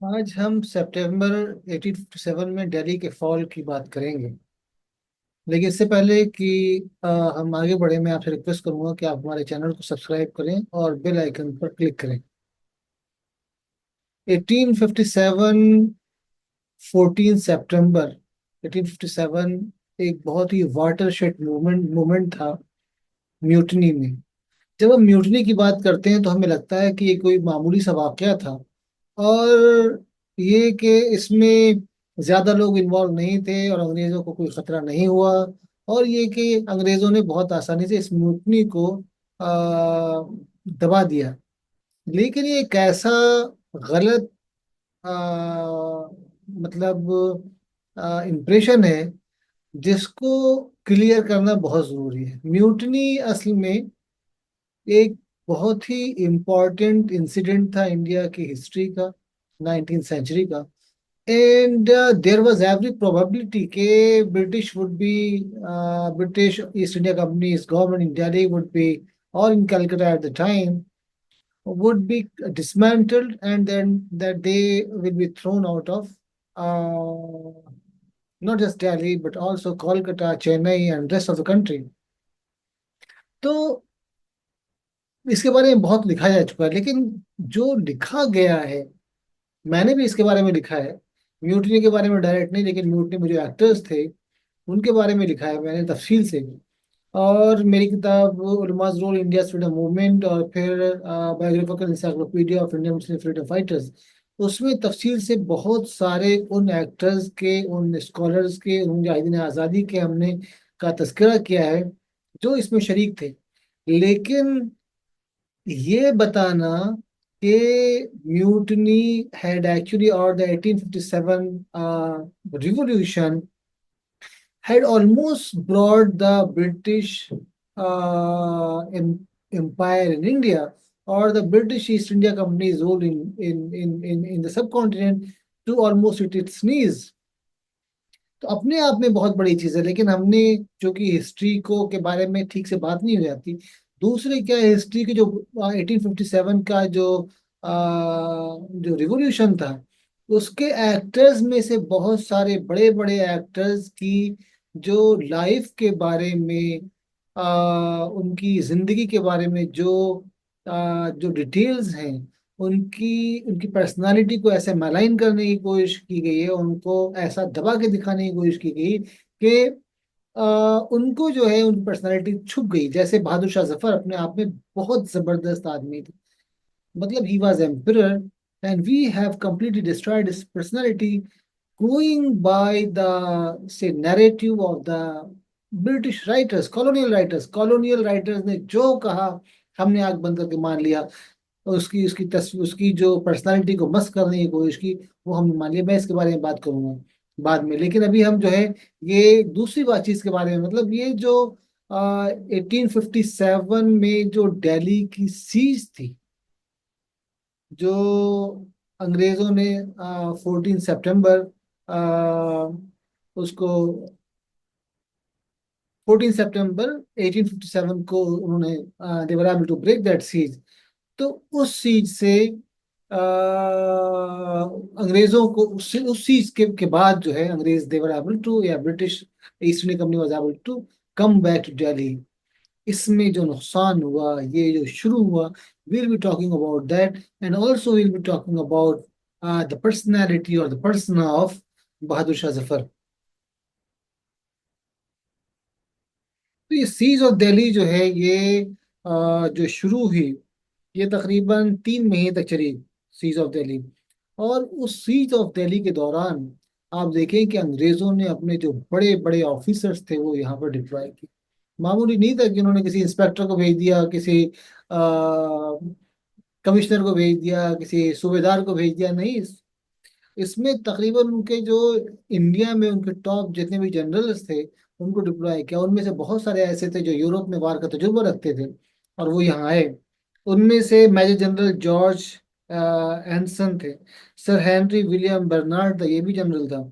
आज हम सितंबर 1857 में दिल्ली के फॉल की बात करेंगे। लेकिन इससे पहले कि हम आगे बढ़े, मैं आपसे रिक्वेस्ट करूंगा कि आप हमारे चैनल को सब्सक्राइब करें और बेल आइकन पर क्लिक करें। 1857, 14 सितंबर 1857 एक बहुत ही वाटरशेड मूवमेंट था म्यूटनी में। जब हम म्यूटनी की बात करते हैं तो हमें लगता है कि ये कोई मामूली सा वाकया था, और ये कि इसमें ज्यादा लोग इन्वॉल्व नहीं थे और अंग्रेजों को कोई खतरा नहीं हुआ, और ये कि अंग्रेजों ने बहुत आसानी से इस म्यूटनी को दबा दिया। लेकिन ये एक ऐसा गलत मतलब इम्प्रेशन है जिसको क्लियर करना बहुत जरूरी है। म्यूटनी असल में एक बहुत ही इम्पोर्टेंट इंसिडेंट था इंडिया की हिस्ट्री का, 19th सेंचुरी का। And there was every probability के British East India Company government in Delhi would be, और in Calcutta at the time, would be dismantled, and then that they will be thrown out of not just Delhi but also Kolkata, Chennai and rest of the country. तो इसके बारे में बहुत लिखा जा चुका है, लेकिन जो लिखा गया है, मैंने भी इसके बारे में लिखा है। म्यूटनी के बारे में डायरेक्ट नहीं, लेकिन म्यूटनी में जो एक्टर्स थे उनके बारे में लिखा है मैंने तफसील से। और मेरी किताब उलमाज रोल इंडिया फ्रीडम मूवमेंट, और फिर biographical encyclopedia of Indian Muslim freedom fighters, उसमें तफसील से बहुत सारे उन एक्टर्स के, उन स्कॉलर्स के, उन मुजाहिदीन आज़ादी के हमने का तस्करा किया है जो इसमें शरीक थे। लेकिन ये बताना कि mutiny had actually, or the 1857 revolution had almost brought the British empire in India, or the British East India Company's role in the subcontinent, to almost at its knees। तो अपने आप में बहुत बड़ी चीज है, लेकिन हमने, जो कि हिस्ट्री को के बारे में ठीक से बात नहीं हो जाती। दूसरे क्या है, हिस्ट्री के जो 1857 का जो रिवॉल्यूशन था, उसके एक्टर्स में से बहुत सारे बड़े बड़े एक्टर्स की जो लाइफ के बारे में, उनकी जिंदगी के बारे में जो डिटेल्स हैं, उनकी उनकी पर्सनालिटी को ऐसे मलाइन करने की कोशिश की गई है, उनको ऐसा दबा के दिखाने की कोशिश की गई कि उनको जो है उनकी पर्सनालिटी छुप गई। जैसे बहादुर शाह जफर अपने आप में बहुत जबरदस्त आदमी थे, मतलब he was emperor, and we have completely destroyed his personality going by the, say, narrative of the British writers, colonial writers ने जो कहा हमने आंख बंद करके मान लिया। और उसकी उसकी तस्वीर, उसकी जो पर्सनालिटी को मस्त करने की कोशिश की, वो हमने मान लिया। मैं इसके बारे में बात करूंगा बाद में, लेकिन अभी हम जो है ये दूसरी बात चीज के बारे में, मतलब ये जो 1857 में जो दिल्ली की सीज थी, जो अंग्रेजों ने 14 सितंबर उसको 14 सितंबर 1857 को उन्होंने, they were able to break that siege. तो उस सीज से अंग्रेजों को, उस सीज के बाद जो है अंग्रेज देवर एबल टू, या British East India Company was able to come back to Delhi. इसमें जो नुकसान हुआ, ये जो शुरू हुआ, we'll be talking about that, and also we'll be talking about the personality or the persona of Bahadur Shah Zafar. तो ये सीज ऑफ दिल्ली जो है, ये जो शुरू हुई, ये तकरीबन 3 महीने तक चली, सीज ऑफ दिल्ली। और उस सीज ऑफ दिल्ली के दौरान आप देखें कि अंग्रेजों ने अपने जो बड़े बड़े ऑफिसर्स थे वो यहाँ पर डिप्लॉय किए। मामूली नहीं था कि उन्होंने किसी इंस्पेक्टर को भेज दिया, किसी कमिश्नर को भेज दिया, किसी सूबेदार को भेज दिया, नहीं। इसमें तकरीबन उनके जो इंडिया में उनके टॉप जितने भी जनरल्स थे उनको डिप्लॉय किया। उनमें से बहुत सारे ऐसे थे जो यूरोप में वार का तजुर्बा रखते थे, और वो यहाँ आए। उनमें से मेजर जनरल जॉर्ज एंसन थे। सर हेनरी विलियम बर्नार्ड था, ये भी जनरल था।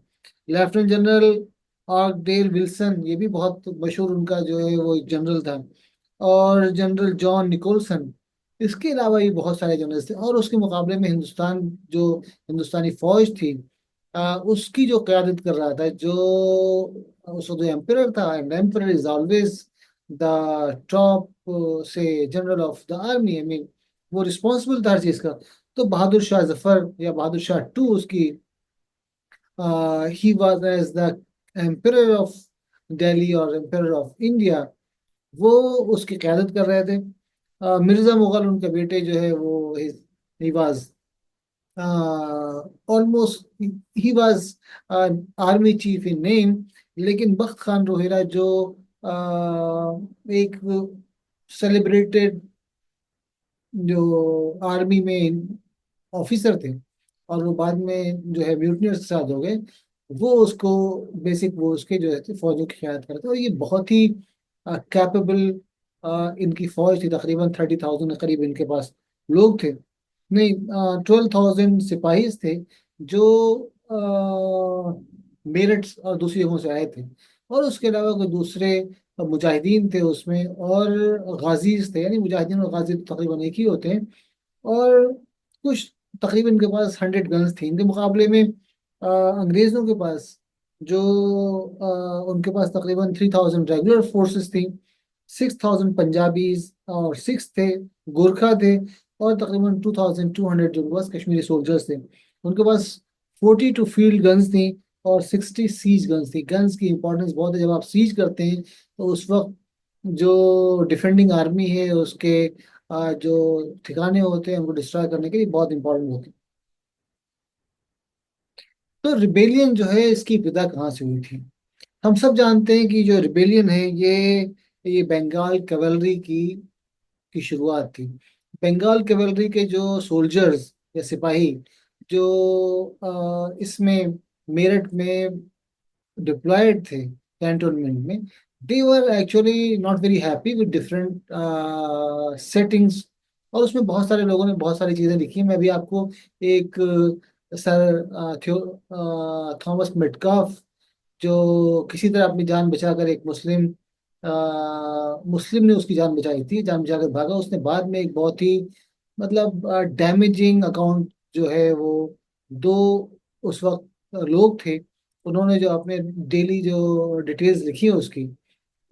लेफ्टिनेंट जनरल आर्कडेल विल्सन, ये भी बहुत मशहूर उनका जो है वो जनरल था। और जनरल जॉन निकोलसन, इसके अलावा भी बहुत सारे जनरल्स थे, और उसके मुकाबले में जो हिंदुस्तानी फौज थी, उसकी जो क़यादत कर रहा था, जो उसको जो एम्परर था, and emperor is always the top से general of the army, I mean वो रिस्पॉन्सिबल था हर चीज का। तो बहादुर शाह जफर या बहादुर शाह टू उसकी, he was as the emperor of Delhi और एम्परर ऑफ इंडिया, वो उसकी क़यादत कर रहे थे। मिर्जा मुगल उनके बेटे जो है वो he was almost, he was army chief in name. लेकिन बख्त खान रोहिरा जो एक सेलिब्रेटेड जो आर्मी में ऑफिसर थे, और वो बाद में जो है म्यूटनियर्स के साथ हो गए, वो उसको बेसिक वो उसके जो है फौजों की क्यादत करते, और ये बहुत ही कैपेबल इनकी फौज थी। तकरीबन 30,000 के करीब इनके पास लोग थे, नहीं 12,000 सिपाही थे, जो मेरठ और दूसरी जगहों से आए थे। और उसके अलावा कोई दूसरे मुजाहिदीन थे उसमें, और गाजीज थे, यानी मुजाहिदीन और गाजी तो तकरीबन एक ही होते हैं। और कुछ तकरीबन इनके पास 100 गन्स थी। इनके मुकाबले में अंग्रेजों के पास जो उनके पास तकरीबन 3,000 रेगुलर फोर्सेस थी, 6,000 पंजाबीज और सिक्स थे, गोरखा थे, और तकरीबन 2,200 जो उनके पास कश्मीरी सोल्जर्स थे। उनके पास 42 फील्ड गन्स थी और 60 सीज गन्स थी। गन्स की इंपॉर्टेंस बहुत है, जब आप सीज करते हैं तो उस वक्त जो डिफेंडिंग आर्मी है उसके जो ठिकाने होते हैं उनको डिस्ट्रॉय करने के लिए बहुत इंपॉर्टेंट होते हैं। तो रिबेलियन जो है इसकी विदा कहाँ से हुई थी? हम सब जानते हैं कि जो रिबेलियन है ये बंगाल कैवलरी की शुरुआत थी। बंगाल कैवलरी के जो सोल्जर्स या सिपाही जो इसमें मेरठ में डिप्लॉयड थे कैंटोनमेंट में, they were actually not very happy with different settings. और उसमें बहुत सारे लोगों ने बहुत सारी चीज़ें लिखी हैं। मैं भी आपको एक सर थॉमस मेटकाफ, जो किसी तरह अपनी जान बचाकर एक मुस्लिम ने उसकी जान बचाई थी, जान बचाकर भागा। उसने बाद में एक बहुत ही मतलब डैमेजिंग अकाउंट जो है वो, दो उस वक्त लोग थे, उन्होंने जो अपने डेली जो डिटेल्स लिखी है उसकी,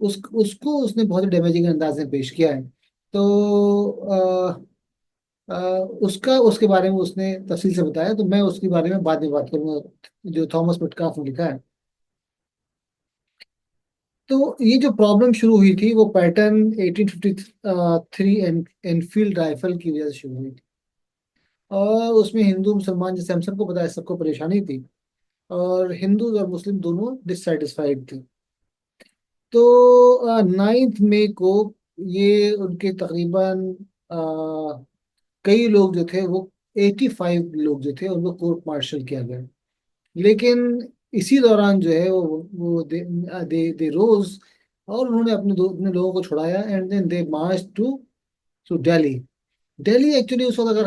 उसको उसने बहुत ही डैमेजिंग अंदाज में पेश किया है। तो अ, उसका उसके बारे में उसने तफसील से बताया, तो मैं उसके बारे में बाद में बात करूंगा जो थॉमस मेटकाफ ने लिखा है। तो ये जो प्रॉब्लम शुरू हुई थी वो पैटर्न 1853 एनफील्ड राइफल की वजह से शुरू हुई थी। और उसमें हिंदू मुसलमान, जैसे हम सबको पता है, सबको परेशानी थी, और हिंदू और मुस्लिम दोनों डिससेटिस्फाइड थे। तो 9 मई को ये उनके तकरीबन कई लोग जो थे वो 85 लोग जो थे उनको कोर्ट मार्शल किया गया। लेकिन इसी दौरान जो है वो दे रोज, और उन्होंने अपने लोगों को छुड़ाया, and then they march to Delhi. Delhi actually उस वक्त अगर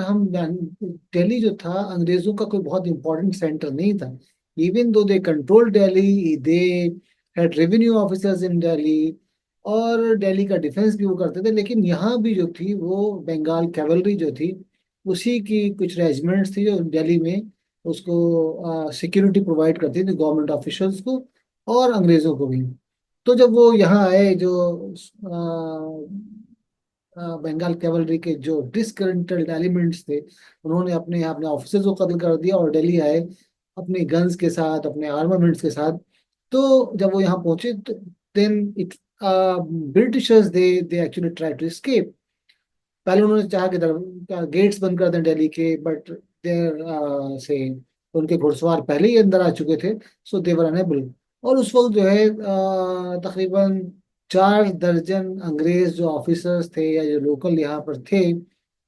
दिल्ली जो था अंग्रेजों का कोई बहुत इंपॉर्टेंट सेंटर नहीं था। Even though they control Delhi, they had revenue officers in Delhi, और दिल्ली का डिफेंस भी वो करते थे। लेकिन यहाँ भी जो थी वो बंगाल कैवलरी जो थी, उसी की कुछ रेजिमेंट्स थी जो दिल्ली में उसको सिक्योरिटी प्रोवाइड करती थी गवर्नमेंट ऑफिशियल्स को और अंग्रेजों को भी। तो जब वो यहाँ आए, जो बंगाल कैवलरी के जो डिसग्रंटल्ड एलिमेंट्स थे, उन्होंने अपने यहाँ अपने ऑफिसर्स को कत्ल कर दिया और दिल्ली आए अपने गन्स के साथ, अपने आर्मामेंट्स के साथ। तो जब वो यहाँ पहुंचे तो then it Britishers they actually try to escape. पहले उन्होंने चाहा कि गेट्स बंद कर दें दिल्ली के, बट देर से उनके घुड़सवार पहले ही अंदर आ चुके थे, सो देवर अनेबल। और उस वक्त जो है तकरीबन 4 दर्जन अंग्रेज जो ऑफिसर्स थे या जो लोकल यहाँ पर थे,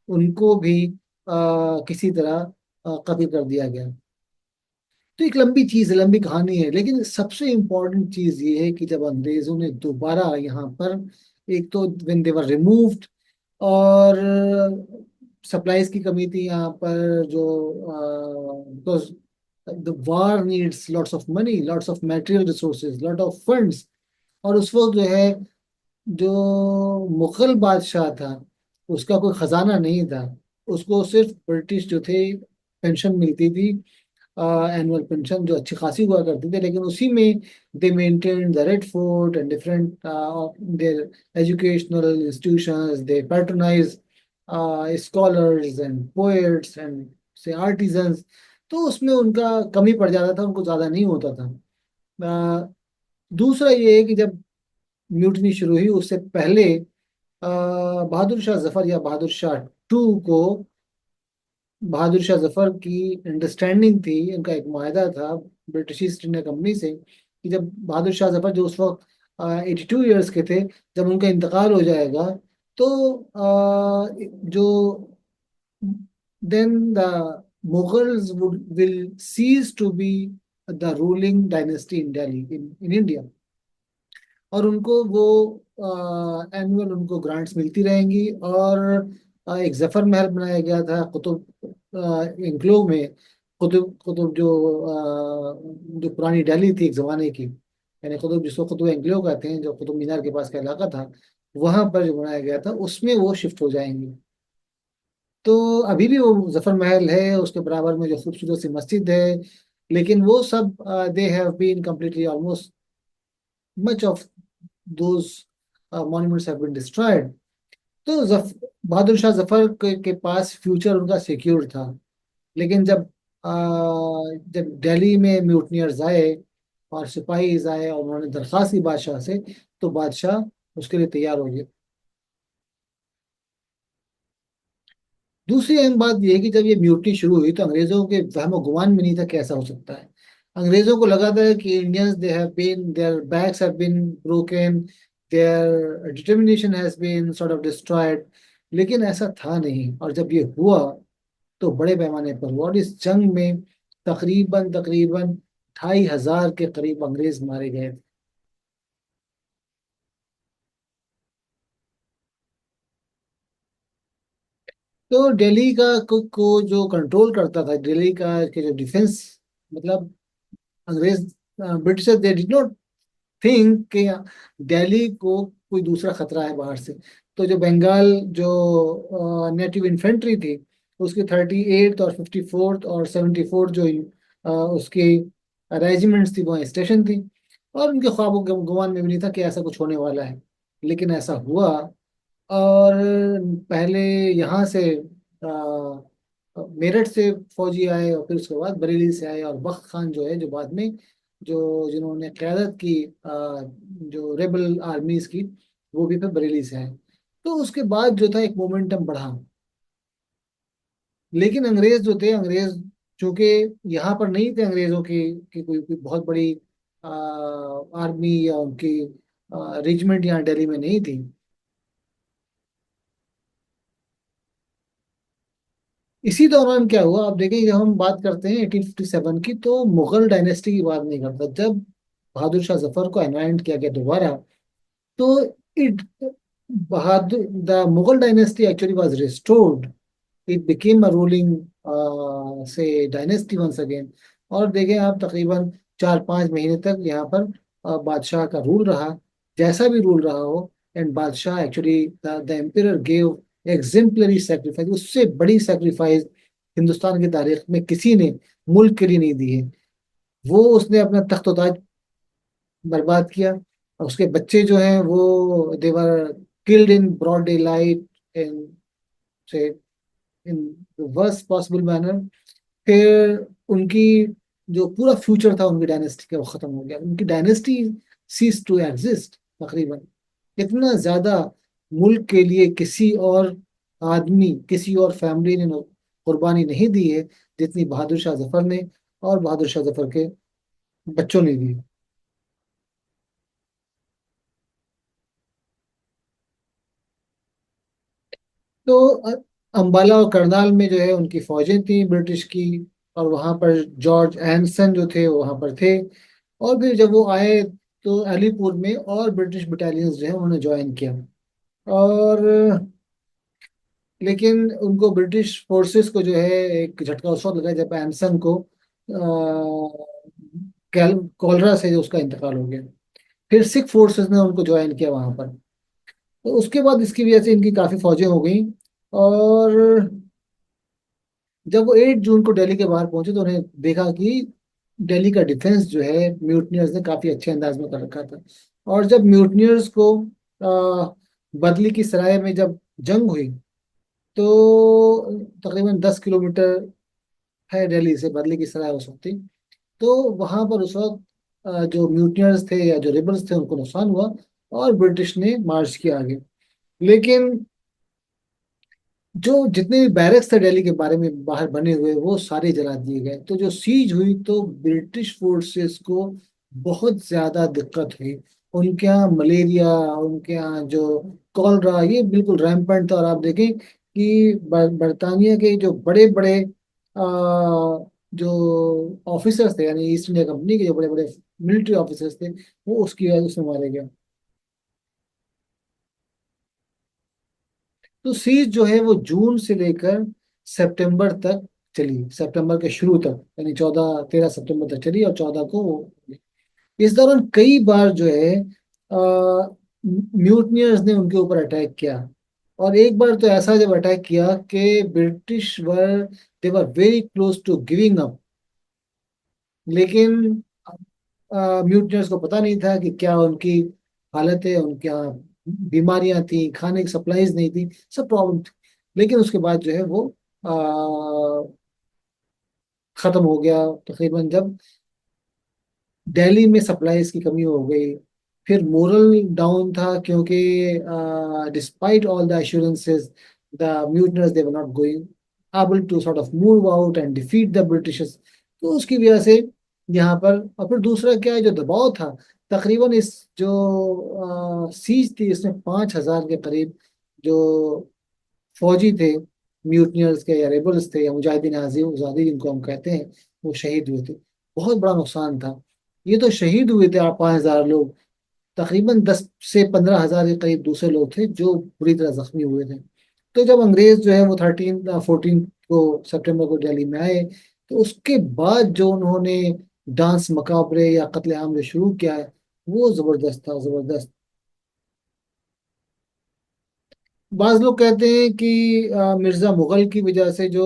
उनको भी किसी तरह कत्ल कर दिया गया। तो एक लंबी चीज है, लंबी कहानी है, लेकिन सबसे इम्पोर्टेंट चीज ये है कि जब अंग्रेजों ने दोबारा यहाँ पर, एक तो व्हेन दे वर रिमूव्ड, और सप्लाईज की कमी थी यहाँ पर, जो because the war needs lots of money, lots of material resources, lot of funds. और उस वक्त जो है जो मुगल बादशाह था, उसका कोई खजाना नहीं था। उसको सिर्फ ब्रिटिश जो थे पेंशन मिलती थी, एनुअल पेंशन जो अच्छी खासी हुआ करती थी, लेकिन उसी में दे maintain the red fort and different there educational institutions, they patronise scholars and poets and से आर्टिजन्स। तो उसमें उनका कमी पड़ जाता था, उनको ज़्यादा नहीं होता था। अ, दूसरा ये है कि जब म्यूटनी शुरू हुई उससे पहले बहादुर शाह जफर या बहादुर शाह टू को, बहादुर शाह जफर की अंडरस्टैंडिंग थी, उनका एक माहदा था ब्रिटिश ईस्ट इंडिया कंपनी से, कि जब बहादुर शाह जफर जो उस वक्त 82 ईयर्स के थे, जब उनका इंतकाल हो जाएगा तो जो then the Mughals will cease to be the ruling dynasty in Delhi, in India। और उनको वो एनुअल उनको ग्रांट्स मिलती रहेंगी। और एक जफर महल बनाया गया था कुतुब इंक्लोव में। कुतुब कुतुब जो पुरानी दिल्ली थी एक जमाने की, यानी कुतुब जिसको कुतुब इंक्लोव कहते हैं, जो कुतुब मीनार के पास का इलाका था, वहां पर जो बनाया गया था उसमें वो शिफ्ट हो जाएंगे। तो अभी भी वो जफर महल है, उसके बराबर में जो खूबसूरत सी मस्जिद है, लेकिन वो सब they have been completely almost much of those monuments have been destroyed. तो बहादुर शाह जफर के पास फ्यूचर उनका सिक्योर था। लेकिन जब दिल्ली में म्यूटनियर्स आए और सिपाहीज आए और उन्होंने दरख्वास्त की बादशाह से, तो बादशाह उसके लिए तैयार हो गए। दूसरी अहम बात यह है कि जब ये म्यूटनी शुरू हुई तो अंग्रेजों के वहम गुमान में नहीं था कि ऐसा हो सकता है। अंग्रेजों को लगा था कि Indians they have been their backs have been broken, their determination has been sort of destroyed. लेकिन ऐसा था नहीं, और जब ये हुआ तो बड़े पैमाने पर हुआ। और इस जंग में तकरीबन तकरीबन 2500 के करीब अंग्रेज मारे गए थे। तो दिल्ली को जो कंट्रोल करता था, दिल्ली का के जो डिफेंस, मतलब अंग्रेज Britishers they did not think कि दिल्ली को कोई दूसरा खतरा है बाहर से। तो जो बंगाल जो नेटिव इन्फेंट्री थी, उसकी 38th और 54th और 74th जो उसकी रेजिमेंट्स थी वहाँ स्टेशन थी। और उनके ख्वाबों के गुमान में भी नहीं था कि ऐसा कुछ होने वाला है, लेकिन ऐसा हुआ। और पहले यहाँ से मेरठ से फौजी आए, और फिर उसके बाद बरेली से आए, और बख्त खान जो है जो बाद में जो जिन्होंने क़यादत की जो रेबल आर्मीज की, वो भी फिर बरेली से आए। तो उसके बाद जो था एक मोमेंटम बढ़ा। लेकिन अंग्रेज जो थे, अंग्रेज चूंकि यहाँ पर नहीं थे, अंग्रेजों की कोई बहुत बड़ी आर्मी या उनकी रेजिमेंट यहाँ दिल्ली में नहीं थी। इसी दौरान क्या हुआ, आप देखें, जब हम बात करते हैं 1857 की, तो मुगल डायनेस्टी की बात नहीं करता। जब बहादुर शाह जफर को अनवाइंट किया गया दोबारा, तो it Bahadur the Mughal dynasty actually was restored. It became a ruling से डायनेस्टी वंस अगेन। और देखें आप, तकरीबन 4-5 महीने तक यहाँ पर बादशाह का रूल रहा, जैसा भी रूल रहा हो। एंड बादशाह actually the emperor gave exemplary sacrifice, उससे बड़ी सेक्रीफाइस हिंदुस्तान की तारीख में किसी ने मुल्क के लिए नहीं दी है। वो उसने अपना तख्त ताज बर्बाद किया, और उसके बच्चे जो हैं वो they were killed in broad daylight, in से इन वर्स्ट पॉसिबल मैनर। फिर उनकी जो पूरा फ्यूचर था उनकी डायनेस्टी का, वो खत्म हो गया। उनकी डायनेस्टी सीज टू एग्जिस्ट तकरीबन। इतना ज्यादा मुल्क के लिए किसी और आदमी, किसी और फैमिली ने कुर्बानी नहीं दी है जितनी बहादुर शाह जफर ने और बहादुर शाह जफर के बच्चों ने दी। तो अंबाला और करनाल में जो है उनकी फौजें थी ब्रिटिश की, और वहां पर जॉर्ज एनसन जो थे वो वहां पर थे। और फिर जब वो आए तो अलीपुर में और ब्रिटिश बटालियंस जो है उन्होंने ज्वाइन किया। और लेकिन उनको ब्रिटिश फोर्सेस को जो है एक झटका उस वक्त लगा जब एनसन को कोलरा से जो उसका इंतकाल हो गया। फिर सिख फोर्सेस ने उनको ज्वाइन किया वहां पर। तो उसके बाद इसकी वजह से इनकी काफी फौजें हो गई। और जब वो 8 जून को दिल्ली के बाहर पहुंचे तो उन्हें देखा कि दिल्ली का डिफेंस जो है म्यूटनियर्स ने काफी अच्छे अंदाज में कर रखा था। और जब म्यूटनियर्स को बदली की सराय में जब जंग हुई, तो तकरीबन 10 किलोमीटर है दिल्ली से बदली की सराय उस वक्त थी। तो वहां पर उस वक्त जो म्यूटनियर्स थे या जो रिबल्स थे उनको नुकसान हुआ, और ब्रिटिश ने मार्च किया आगे। लेकिन जो जितने भी बैरक्स थे दिल्ली के बारे में बाहर बने हुए वो सारे जला दिए गए। तो जो सीज हुई तो ब्रिटिश फोर्सेस को बहुत ज्यादा दिक्कत हुई। उनके यहाँ मलेरिया, उनके यहाँ जो कॉलरा, ये बिल्कुल रैम्पेंट था। और आप देखें कि बरतानिया के जो बड़े बड़े जो ऑफिसर्स थे, यानी ईस्ट इंडिया कंपनी के जो बड़े बड़े मिलिट्री ऑफिसर्स थे, वो उसकी वजह से मारे गए। तो सीरीज जो है वो जून से लेकर सितंबर तक चली, सितंबर के शुरू तक, यानी 14-13 सितंबर तक चली, और 14 को इस दौरान कई बार जो है म्यूटनियर्स ने उनके ऊपर अटैक किया। और एक बार तो ऐसा जब अटैक किया कि British were they were very close to giving up. लेकिन म्यूटनियर्स को पता नहीं था कि क्या उनकी हालत है, उनके यहाँ बीमारियां थी, खाने की सप्लाईज नहीं थी, सब प्रॉब्लम थी। लेकिन उसके बाद जो है वो खत्म हो गया तकरीबन जब दिल्ली में सप्लाईज की कमी हो गई। फिर मोरल डाउन था, क्योंकि despite all the assurances the mutineers they were not going able to sort of move out and defeat the Britishers। तो उसकी वजह से यहाँ पर, और फिर दूसरा क्या है, जो दबाव था तकरीबन इस जो सीज थी इसमें 5,000 के करीब जो फौजी थे म्यूटनियर्स के, या रेबल्स थे, या मुजाहिदीन आज़ादी जिनको हम कहते हैं, वो शहीद हुए थे। बहुत बड़ा नुकसान था। ये तो शहीद हुए थे आप 5,000 लोग, तकरीबन 10 से 15 हजार के करीब दूसरे लोग थे जो बुरी तरह जख्मी हुए थे। तो जब अंग्रेज जो है वो 14 को सितंबर को दिल्ली में आए, तो उसके बाद जो उन्होंने डांस मकाबरे या कत्लेआम जो शुरू किया है, वो जबरदस्त था, जबरदस्त। बाज लोग कहते हैं कि मिर्जा मुगल की वजह से जो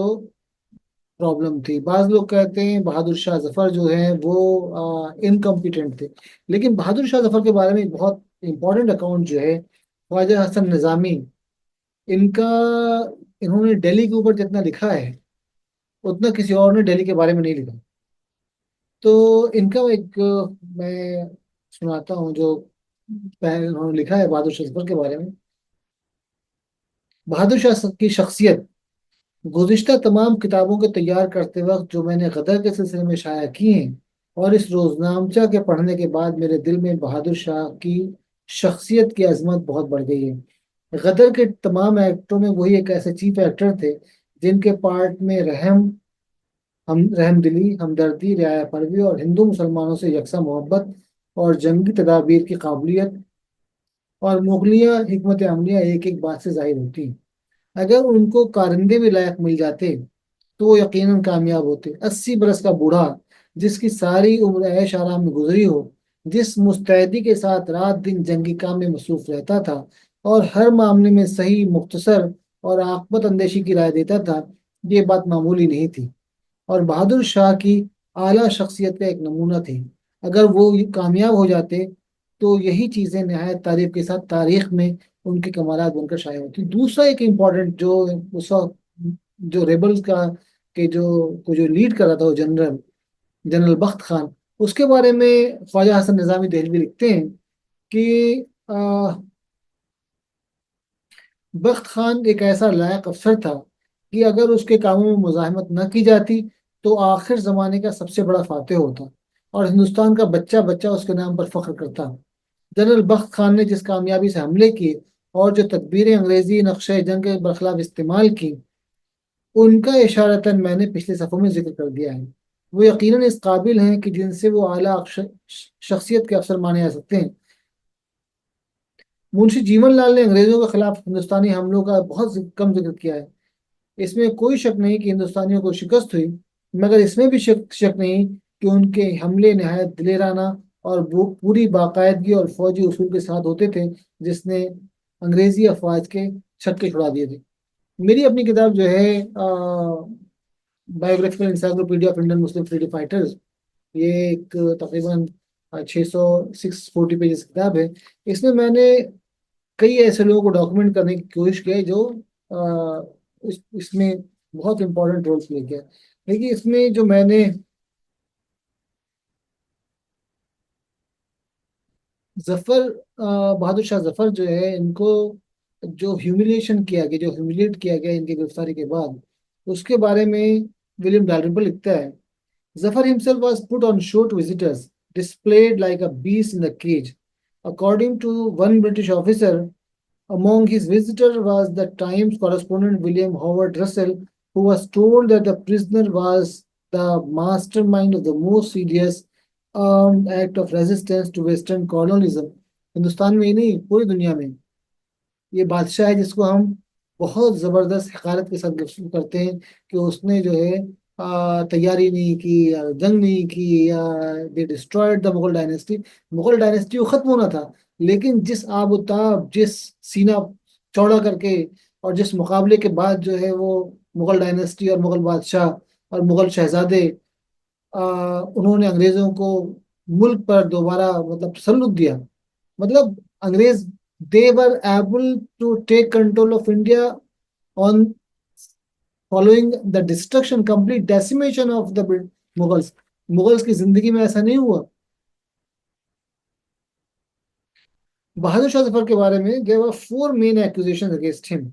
प्रॉब्लम थी, बाज लोग कहते हैं बहादुर शाह जफर जो है वो इनकम्पिटेंट थे। लेकिन बहादुर शाह जफर के बारे में बहुत इंपॉर्टेंट अकाउंट जो है ख्वाजा हसन निजामी, इनका, इन्होंने दिल्ली के ऊपर जितना लिखा है उतना किसी और ने दिल्ली के बारे में नहीं लिखा। तो इनका एक मैं सुनाता हूँ जो पहले उन्होंने लिखा है बहादुर शाह जफर के बारे में। बहादुर शाह की शख्सियत, गुज़िश्ता तमाम किताबों को तैयार करते वक्त जो मैंने गदर के सिलसिले में शाया की हैं, और इस रोजनामचा के पढ़ने के बाद मेरे दिल में बहादुर शाह की शख्सियत की अजमत बहुत बढ़ गई है। गदर के तमाम एक्टरों में वही एक ऐसे चीफ एक्टर थे जिनके पार्ट में रहमदिली, हमदर्दी, रियाया परवी और हिंदू मुसलमानों से यकसा मोहब्बत और जंगी तदाबीर की काबिलियत और मुगलिया हिकमत अमलिया एक एक बात से जाहिर होती। अगर उनको कारिंदे में लायक मिल जाते तो वो यकीनन कामयाब होते। 80 बरस का बूढ़ा जिसकी सारी उम्र ऐश आराम में गुजरी हो, जिस मुस्तैदी के साथ रात दिन जंगी काम में मसरूफ रहता था, और हर मामले में सही, मुख्तसर और आकबत अंदेशी की राय देता था, ये बात मामूली नहीं थी, और बहादुर शाह की आला शख्सियत का एक नमूना थी। अगर वो ये कामयाब हो जाते तो यही चीज़ें नहायत तारीफ के साथ तारीख में उनके कमालात बनकर शाये होती। दूसरा एक इम्पॉर्टेंट जो उस वक्त जो रेबल्स का के जो लीड कर रहा था वो जनरल जनरल बख्त खान, उसके बारे में ख्वाजा हसन निजामी देहलवी लिखते हैं कि बख्त खान एक ऐसा लायक अफसर था कि अगर उसके कामों में मुजाहिमत न की जाती तो आखिर जमाने का सबसे बड़ा फातेह होता, और हिंदुस्तान का बच्चा बच्चा उसके नाम पर फख्र करता। जनरल बख्त खान ने जिस कामयाबी से हमले किए और जो तदबीरें अंग्रेजी नक्शे जंग के बरखिलाफ इस्तेमाल की, उनका इशारतन मैंने पिछले सफ़ों में जिक्र कर दिया है। वो यकीनन इस काबिल हैं कि जिनसे वो आला शख्सियत के अफसर माने जा सकते हैं। मुंशी जीवन लाल ने अंग्रेजों के खिलाफ हिंदुस्तानी हमलों का बहुत कम जिक्र किया है। इसमें कोई शक नहीं कि हिंदुस्तानियों को शिकस्त हुई, मगर इसमें भी शक नहीं कि उनके हमले नहायत दिलेराना और वो पूरी बाकायदगी और फौजी उसूल के साथ होते थे, जिसने अंग्रेजी अफवाज के छक्के छुड़ा दिए थे। मेरी अपनी किताब जो है biographical encyclopedia of Indian Muslim freedom fighters, ये एक तकरीबन 640 पेजेस किताब है। इसमें मैंने कई ऐसे लोगों को डॉक्यूमेंट करने की कोशिश की है जो इसमें बहुत इंपॉर्टेंट रोल प्ले किया। देखिए इसमें जो मैंने जफर बहादुर शाह जफर जो है, इनको जो ह्यूमिलिएशन किया गया, जो ह्यूमिलिएट किया गया इनकी गिरफ्तारी के बाद, उसके बारे में विलियम डाल्रिम्पल लिखता है। Zafar himself was put on show to visitors, displayed like a beast in a cage. According to one British officer, among his visitors was the Times correspondent William Howard Russell, who was told that the prisoner was the mastermind of the most serious armed act of resistance to Western colonialism. Hindustan में ही नहीं, पूरी दुनिया में ये बादशाह है जिसको हम बहुत जबरदस्त हकारत के साथ गिफ्ट करते हैं कि उसने जो है तैयारी नहीं की या जंग नहीं की, या they destroyed the Mughal dynasty. Mughal dynasty को खत्म होना था, लेकिन जिस आबोताब, जिस सीना चौड़ा करके और जिस मुकाबले के बाद जो है वो मुगल डायनेस्टी और मुगल बादशाह और मुगल शहजादे, उन्होंने अंग्रेजों को मुल्क पर दोबारा मतलब तसल्लुत दिया। मतलब अंग्रेज, they were able to take control of India on following the destruction, complete decimation of the Mughals. Mughals की जिंदगी में ऐसा नहीं हुआ। बहादुर शाह जफर के बारे में there were four main accusations against him.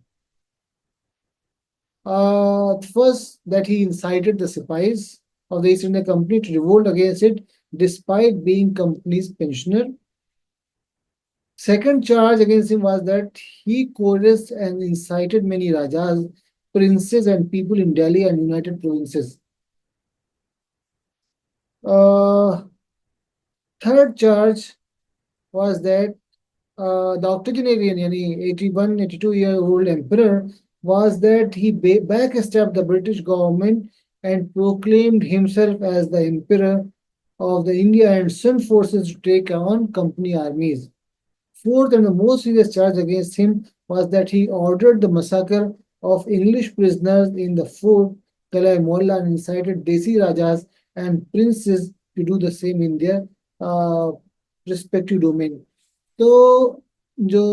First, that he incited the Sipahis of the East India Company to revolt against it despite being company's pensioner. Second charge against him was that he coerced and incited many Rajas, princes, and people in Delhi and United Provinces. Uh, Third charge was that the octogenarian, yani 81, 82-year-old emperor, was that he backstabbed the British government and proclaimed himself as the emperor of the India and sent forces to take on company armies. Fourth and the most serious charge against him was that he ordered the massacre of English prisoners in the fort Kalai Mohalla and incited Desi Rajas and princes to do the same in their uh, respective domain. तो जो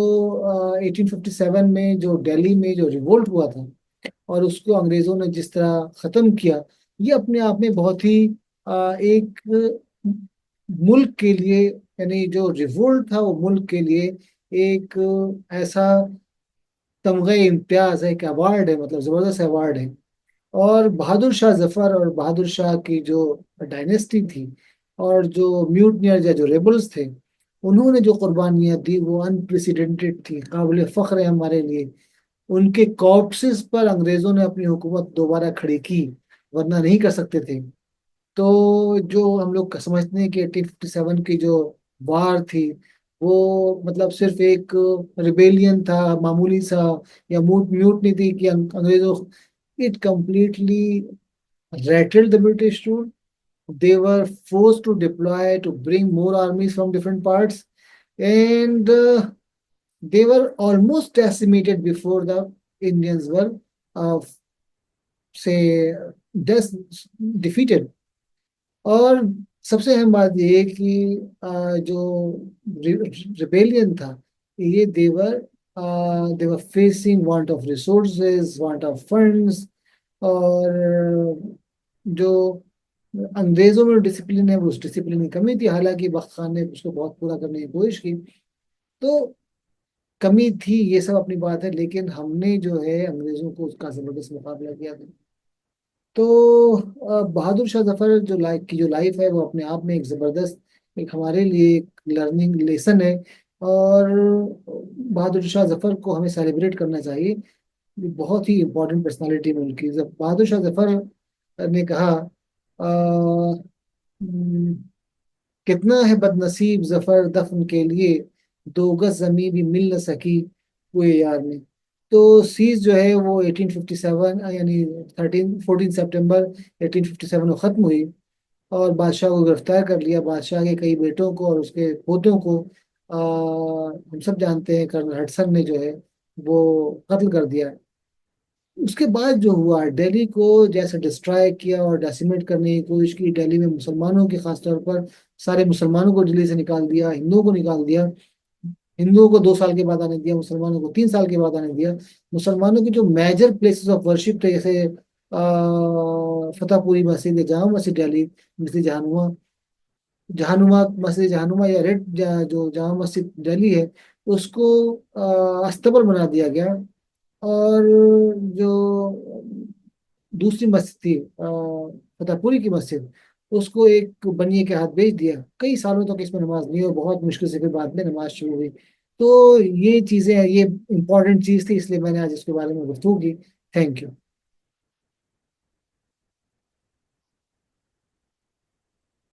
1857 में जो दिल्ली में जो revolt हुआ था और उसको अंग्रेजों ने जिस तरह खत्म किया, ये अपने आप में बहुत ही एक मुल्क के लिए, यानी जो रिवोल्ट था वो मुल्क के लिए एक ऐसा तमगा इम्तियाज है, एक अवार्ड है, मतलब जबरदस्त अवार्ड है। और बहादुर शाह जफर और बहादुर शाह की जो डायनेस्टी थी और जो म्यूटनियर या जो रेबल्स थे, उन्होंने जो कुर्बानियां दी वो अनप्रेसिडेंटेड थी, काबिल फख्र है हमारे लिए। उनके कॉर्प्सेस पर अंग्रेजों ने अपनी हुकूमत दोबारा खड़ी की, वरना नहीं कर सकते थे। तो जो हम लोग समझते हैं कि 1857 की जो वार थी, वो मतलब सिर्फ एक रिबेलियन था मामूली सा, या म्यूटनी थी कि अंग्रेजों, it completely rattled the British rule. They were forced to deploy to bring more armies from different parts, and they were almost decimated before the Indians were, uh, say, defeated. और सबसे अहम बात ये है कि जो रिबेलियन था, ये they were facing want of resources, want of funds, और जो अंग्रेजों में डिसिप्लिन है वो उस डिसिप्लिन की कमी थी। हालांकि बख्त खान ने उसको बहुत पूरा करने की कोशिश की, तो कमी थी, ये सब अपनी बात है, लेकिन हमने जो है अंग्रेजों को उसका जबरदस्त मुकाबला किया था। तो बहादुर शाह जफर जो लाइफ की जो लाइफ है वो अपने आप में एक जबरदस्त, एक हमारे लिए एक लर्निंग लेसन है। और बहादुर शाह जफर को हमें सेलिब्रेट करना चाहिए। ये बहुत ही इंपॉर्टेंट पर्सनालिटी में उनकी, जब बहादुर शाह जफर ने कहा, कितना है बदनसीब जफर दफन के लिए, दो गज जमी भी मिल न सकी हुए यार में। तो सीज जो है वो 1857, यानी 14 सितंबर 1857 को खत्म हुई, और बादशाह को गिरफ्तार कर लिया। बादशाह के कई बेटों को और उसके पोतों को हम सब जानते हैं कर्नल हडसन ने जो है वो कत्ल कर दिया। उसके बाद जो हुआ, दिल्ली को जैसे डिस्ट्रॉय किया और डेसिमेट करने की कोशिश की, दिल्ली में मुसलमानों के खासतौर पर सारे मुसलमानों को दिल्ली से निकाल दिया, हिंदुओं को निकाल दिया। हिंदुओं को 2 साल के बाद आने दिया, मुसलमानों को 3 साल के बाद आने दिया। मुसलमानों की जो मेजर प्लेसेस ऑफ वर्शिप थे, जैसे फतेहपुरी मस्जिद, जामा मस्जिद दिल्ली, मस्जिद जहानुमा, जहानुमा मस्जिद जहानुमा या रेड जो जामा मस्जिद दिल्ली है, उसको अस्तबल बना दिया गया। और जो दूसरी मस्जिद थी, फतेहपुरी की मस्जिद, उसको एक बनिए के हाथ बेच दिया। कई सालों तक इसमें नमाज नहीं हुई, बहुत मुश्किल से फिर बाद में नमाज शुरू हुई। तो ये चीजें, ये इंपॉर्टेंट चीज थी, इसलिए मैंने आज इसके बारे में गुफ्तगू की। Thank you.